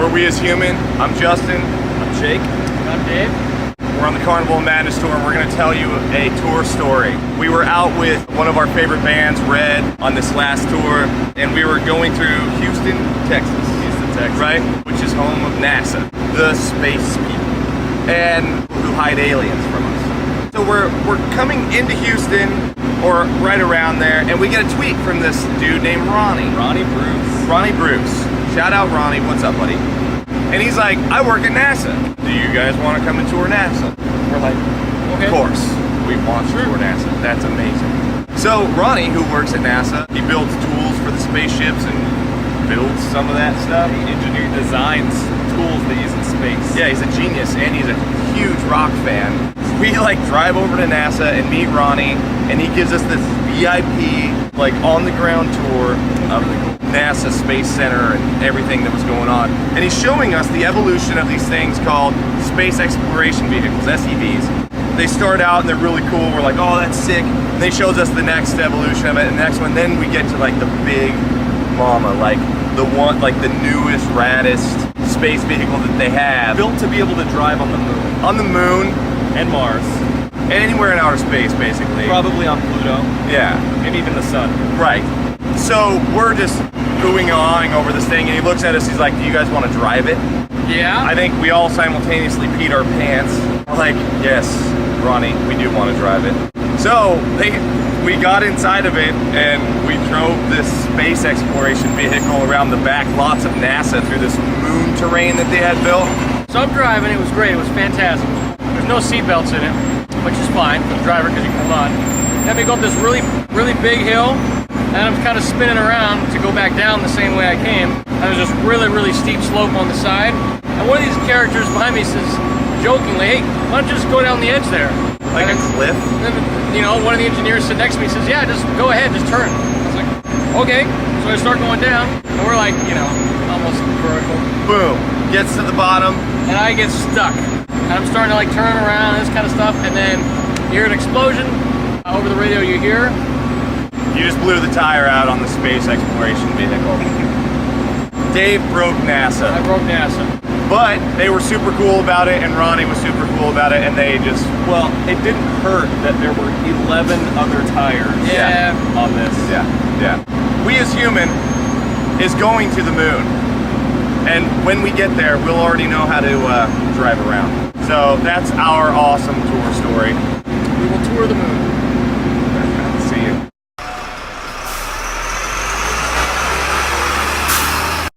for We As Human. I'm Justin. I'm Jake. I'm Dave. We're on the Carnival of Madness tour, and we're going to tell you a tour story. We were out with one of our favorite bands, Red, on this last tour, and we were going through Houston, Texas. Right? Which is home of NASA, the space people, and who hide aliens from us. So we're coming into Houston, or right around there, and we get a tweet from this dude named Ronnie. Ronnie Bruce. Ronnie Bruce. Shout out Ronnie, what's up, buddy? And he's like, I work at NASA. Do you guys want to come and tour NASA? We're like, okay. Of course, we want to tour NASA. That's amazing. So Ronnie, who works at NASA, he builds tools for the spaceships and builds some of that stuff. He designs tools they use in space. Yeah, he's a genius, and he's a huge rock fan. We drive over to NASA and meet Ronnie, and he gives us this VIP, on the ground tour of NASA Space Center and everything that was going on. And he's showing us the evolution of these things called Space Exploration Vehicles, SEVs. They start out and they're really cool. We're like, oh, that's sick. And he shows us the next evolution of it, and the next one. Then we get to the big mama, the one, the newest, raddest space vehicle that they have. Built to be able to drive on the moon. On the moon. And Mars. And anywhere in outer space, basically. Probably on Pluto. Yeah. And even the sun. Right. So we're just oohing and awing over this thing, and he looks at us, he's like, do you guys want to drive it? Yeah. I think we all simultaneously peed our pants. We're like, yes, Ronnie, we do want to drive it. So we got inside of it, and we drove this space exploration vehicle around the back lots of NASA through this moon terrain that they had built. So I'm driving, it was great, it was fantastic. There's no seat belts in it, which is fine for the driver because you can hold on. Then we go up this really, really big hill, and I'm kind of spinning around to go back down the same way I came. And there's this really, really steep slope on the side. And one of these characters behind me says, jokingly, hey, why don't you just go down the edge there? Like a cliff? And then, one of the engineers sitting next to me says, yeah, just go ahead, just turn. I was like, okay. So I start going down, and we're almost vertical. Boom. Gets to the bottom. And I get stuck. And I'm starting to turn around and this kind of stuff, and then you hear an explosion. Over the radio you hear. You just blew the tire out on the space exploration vehicle. Dave broke NASA. I broke NASA. But they were super cool about it, and Ronnie was super cool about it, and they just... Well, it didn't hurt that there were 11 other tires on this. Yeah. We As Human is going to the moon. And when we get there, we'll already know how to drive around. So that's our awesome tour story. We will tour the moon.